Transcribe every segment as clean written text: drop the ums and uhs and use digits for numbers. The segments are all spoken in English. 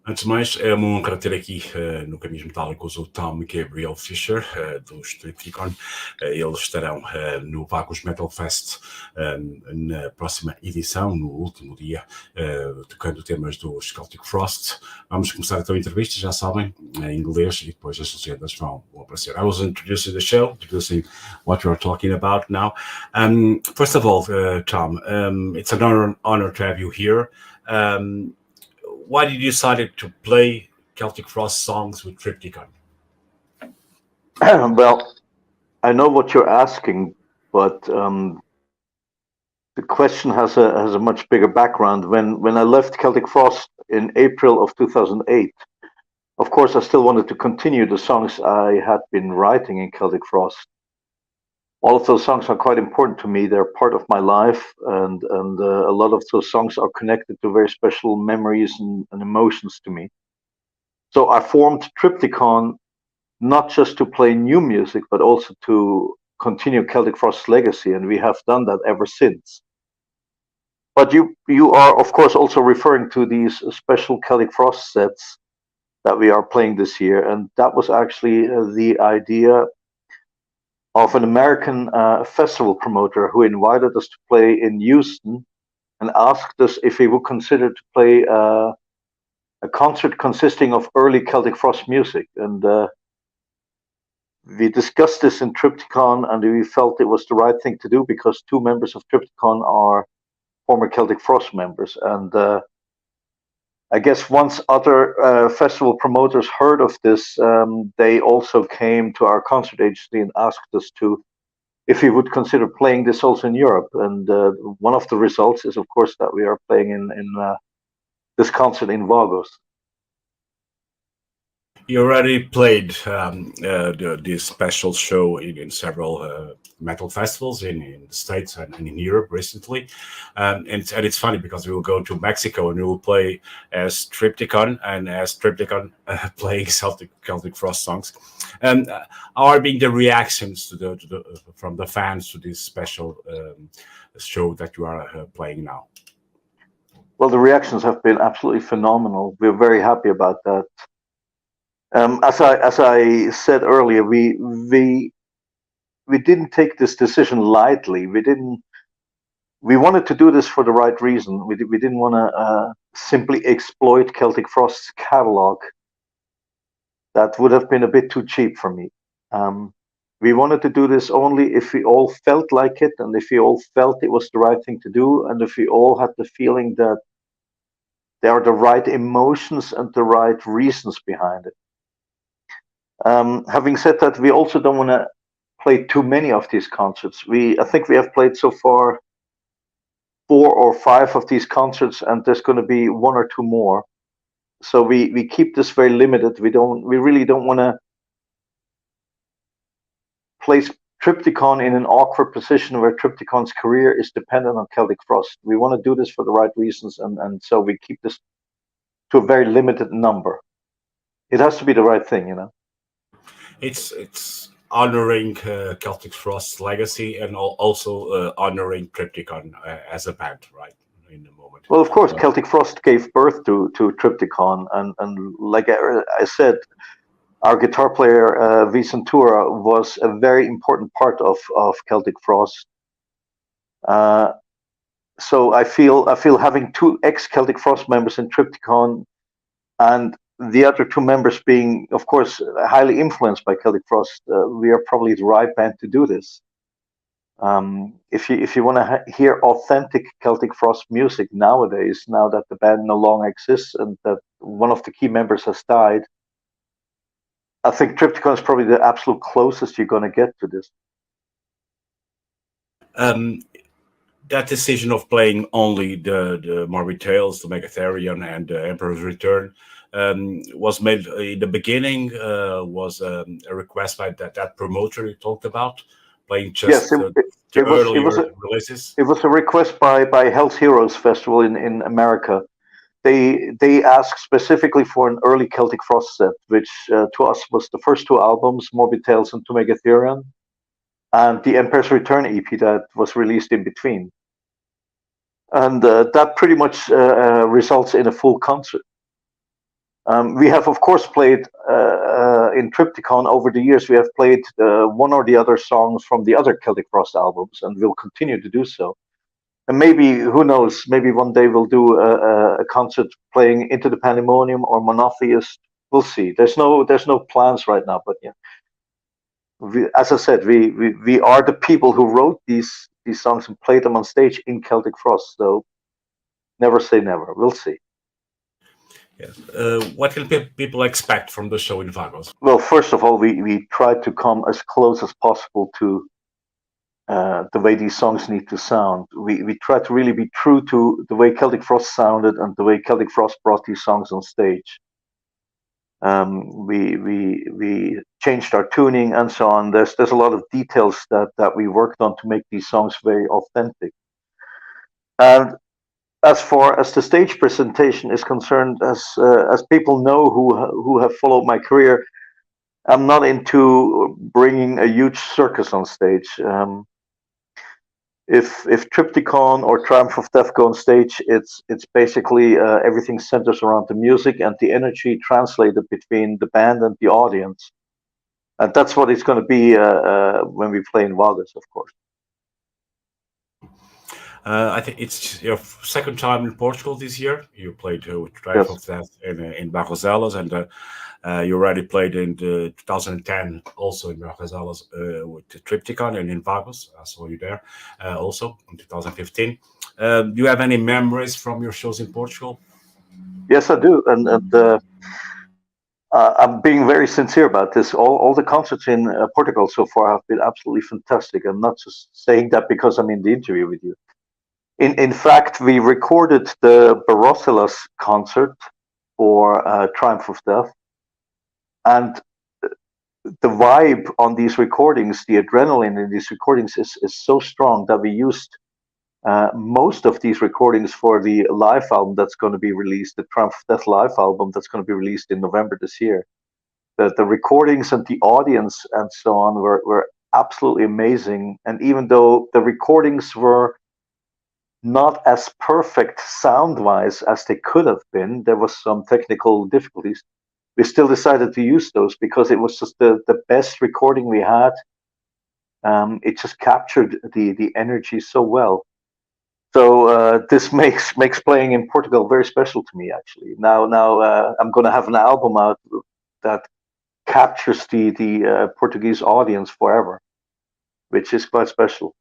Antes de mais, é uma honra ter aqui no Caminhos Metálicos o Tom Gabriel Fischer, dos Triptykon. Eles estarão no Vagos Metal Fest na próxima edição, no último dia, tocando temas dos Celtic Frost. Vamos começar então a entrevista, já sabem, em inglês, e depois as legendas vão aparecer. I was introducing the show, introducing what we're talking about now. First of all, Tom, it's an honor to have you here. Why did you decide to play Celtic Frost songs with Triptykon? Well, I know what you're asking, but the question has a much bigger background. When I left Celtic Frost in April of 2008, of course, I still wanted to continue the songs I had been writing in Celtic Frost. All of those songs are quite important to me. They're part of my life, and a lot of those songs are connected to very special memories and emotions to me. So I formed Triptykon not just to play new music, but also to continue Celtic Frost's legacy, and we have done that ever since. But you are, of course, also referring to these special Celtic Frost sets that we are playing this year, and that was actually the idea of an American festival promoter who invited us to play in Houston and asked us if we would consider to play a concert consisting of early Celtic Frost music. And we discussed this in Triptykon, and we felt it was the right thing to do because two members of Triptykon are former Celtic Frost members. And I guess once other festival promoters heard of this, they also came to our concert agency and asked us if we would consider playing this also in Europe. And one of the results is, of course, that we are playing in this concert in Vagos. You already played this special show in several metal festivals in the States and in Europe recently. And it's funny because we will go to Mexico and we will play as Triptykon and as Triptykon playing Celtic Frost songs. And how are being the reactions from the fans to this special show that you are playing now? Well, the reactions have been absolutely phenomenal. We're very happy about that. As I said earlier, we didn't take this decision lightly. We wanted to do this for the right reason. We didn't want to simply exploit Celtic Frost's catalog. That would have been a bit too cheap for me. We wanted to do this only if we all felt like it, and if we all felt it was the right thing to do, and if we all had the feeling that there are the right emotions and the right reasons behind it. Having said that, we also don't want to play too many of these concerts. I think we have played so far 4 or 5 of these concerts, and there's going to be 1 or 2 more. So we keep this very limited. We really don't want to place Triptykon in an awkward position where Triptykon's career is dependent on Celtic Frost. We want to do this for the right reasons, and so we keep this to a very limited number. It has to be the right thing, you know. It's honoring Celtic Frost's legacy and also honoring Triptykon as a band, right? In the moment. Well, of course, Celtic Frost gave birth to Triptykon, and like I said, our guitar player Vicentura was a very important part of Celtic Frost. So I feel having 2 ex-Celtic Frost members in Triptykon, and the other 2 members being, of course, highly influenced by Celtic Frost, we are probably the right band to do this. If you want to hear authentic Celtic Frost music nowadays, now that the band no longer exists and that one of the key members has died, I think Triptykon is probably the absolute closest you're going to get to this. That decision of playing only the Morbid Tales, the Megatherion, and the Emperor's Return was made in the beginning. Was a request by that promoter you talked about, playing just the earlier releases. It was a request by Hell's Heroes Festival in America. They asked specifically for an early Celtic Frost set, which to us was the first two albums, Morbid Tales and To Megatherion, and the Emperor's Return EP that was released in between. And that pretty much results in a full concert. We have, of course, played in Triptykon over the years. We have played one or the other songs from the other Celtic Frost albums, and we'll continue to do so. And maybe, who knows, maybe one day we'll do a concert playing Into the Pandemonium or Monotheist. We'll see. There's no plans right now, but yeah. As I said, we are the people who wrote these songs and played them on stage in Celtic Frost. So never say never. We'll see. Yes. What can people expect from the show in Vagos? Well, first of all, we try to come as close as possible to the way these songs need to sound. We try to really be true to the way Celtic Frost sounded and the way Celtic Frost brought these songs on stage. We changed our tuning and so on. There's a lot of details that we worked on to make these songs very authentic. And as far as the stage presentation is concerned, as people know who have followed my career, I'm not into bringing a huge circus on stage. If Triptykon or Triumph of Death go on stage, it's basically everything centers around the music and the energy translated between the band and the audience, and that's what it's going to be when we play in Vagos, of course. I think it's your second time in Portugal this year. You played with Triumph of Death in Barroselas, and you already played in 2010 also in Barroselas with the Triptykon and in Vagos. I saw you there also in 2015. Do you have any memories from your shows in Portugal? Yes, I do, and I'm being very sincere about this. All the concerts in Portugal so far have been absolutely fantastic. I'm not just saying that because I'm in the interview with you. In fact, we recorded the Barroselas concert for Triumph of Death, and the vibe on these recordings, the adrenaline in these recordings is so strong that we used most of these recordings for the live album that's going to be released, the Triumph of Death live album that's going to be released in November this year. The recordings and the audience and so on were absolutely amazing. And even though the recordings were not as perfect sound-wise as they could have been, there was some technical difficulties. We still decided to use those because it was just the best recording we had. It just captured the energy so well. So this makes playing in Portugal very special to me, actually. Now I'm going to have an album out that captures the Portuguese audience forever, which is quite special.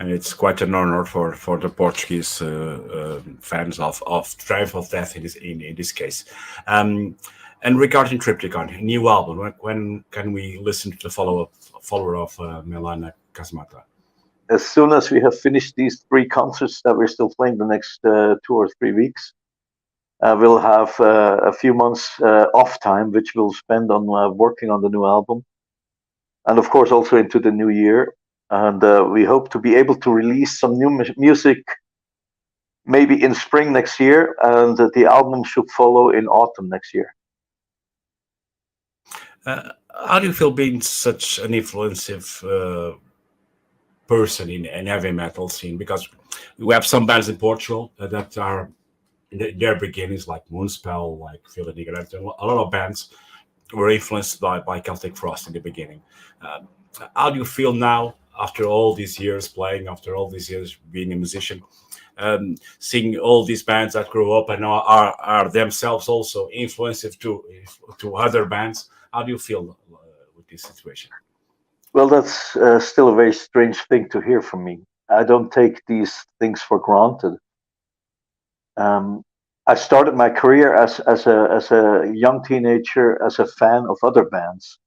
And it's quite an honor for the Portuguese fans of Triumph of Death in this case. And regarding Triptykon, new album, when can we listen to the follower of Milana Casmata? As soon as we have finished these 3 concerts that we're still playing the next 2 or 3 weeks, we'll have a few months off time, which we'll spend on working on the new album, and of course also into the new year. And we hope to be able to release some new music maybe in spring next year, and the album should follow in autumn next year. How do you feel being such an influential person in heavy metal scene? Because we have some bands in Portugal that are in their beginnings, like Moonspell, like Vila Negra, a lot of bands were influenced by Celtic Frost in the beginning. How do you feel now, after all these years playing, after all these years being a musician, seeing all these bands that grew up and are themselves also influenced to other bands? How do you feel with this situation? Well, that's still a very strange thing to hear from me. I don't take these things for granted. I started my career as a young teenager as a fan of other bands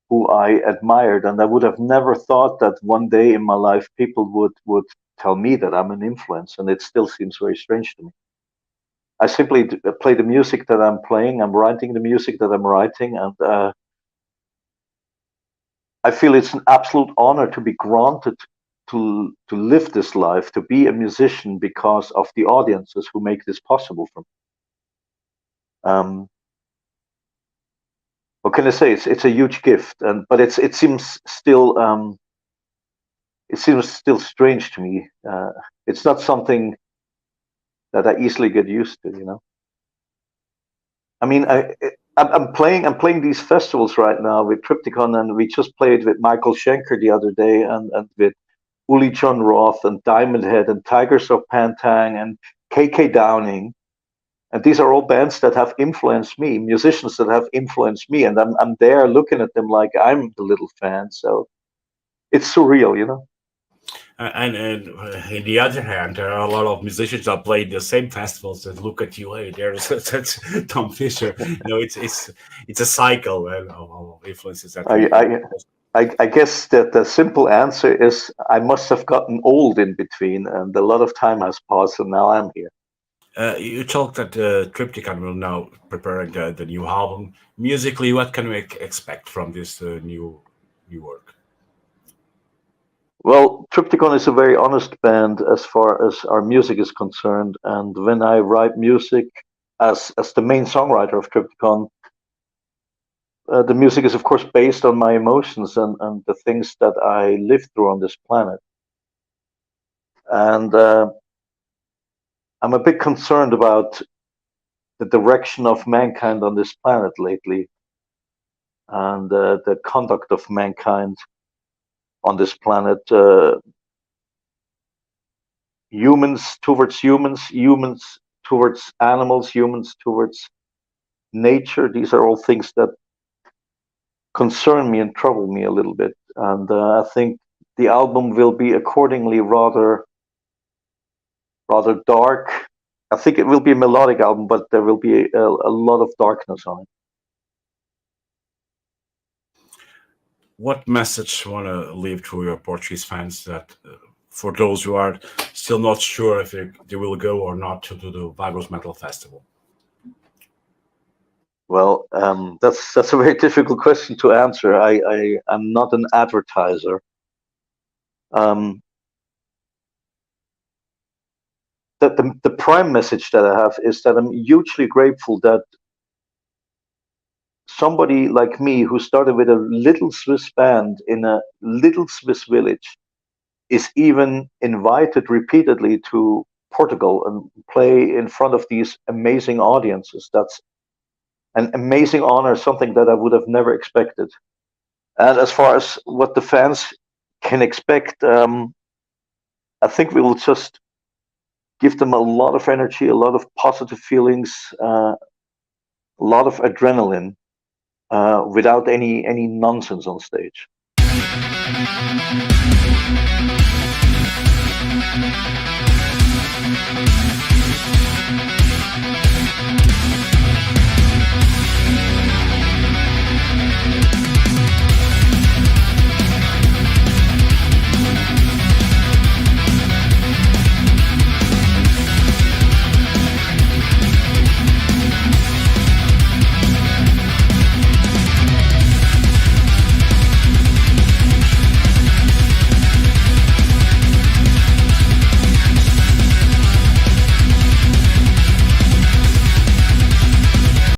who I admired, and I would have never thought that one day in my life people would tell me that I'm an influence, and it still seems very strange to me. I simply play the music that I'm playing. I'm writing the music that I'm writing, and I feel it's an absolute honor to be granted to live this life, to be a musician because of the audiences who make this possible for me. What can I say? It's a huge gift, but it seems still strange to me. It's not something that I easily get used to, you know. I mean, I'm playing these festivals right now with Triptykon, and we just played with Michael Schenker the other day, and with Uli John Roth and Diamond Head and Tigers of Pantang and KK Downing. And these are all bands that have influenced me, musicians that have influenced me, and I'm there looking at them like I'm the little fan. So it's surreal, you know. And on the other hand, there are a lot of musicians that play the same festivals that look at you. Hey, there's such Tom Fisher. You know, it's a cycle of influences that. I guess that the simple answer is I must have gotten old in between, and a lot of time has passed, and now I'm here. You talked that Triptykon will now prepare the new album. Musically, what can we expect from this new work? Well, Triptykon is a very honest band as far as our music is concerned, and when I write music as the main songwriter of Triptykon, the music is of course based on my emotions and the things that I live through on this planet. And I'm a bit concerned about the direction of mankind on this planet lately, and the conduct of mankind on this planet. Humans towards humans, humans towards animals, humans towards nature. These are all things that concern me and trouble me a little bit. And I think the album will be accordingly rather dark. I think it will be a melodic album, but there will be a lot of darkness on it. What message you want to leave to your Portuguese fans, that for those who are still not sure if they will go or not to the Vagos Metal Festival? Well, that's a very difficult question to answer. I'm not an advertiser. The prime message that I have is that I'm hugely grateful that somebody like me, who started with a little Swiss band in a little Swiss village, is even invited repeatedly to Portugal and play in front of these amazing audiences. That's an amazing honor, something that I would have never expected. And as far as what the fans can expect, I think we will just give them a lot of energy, a lot of positive feelings, a lot of adrenaline, without any nonsense on stage.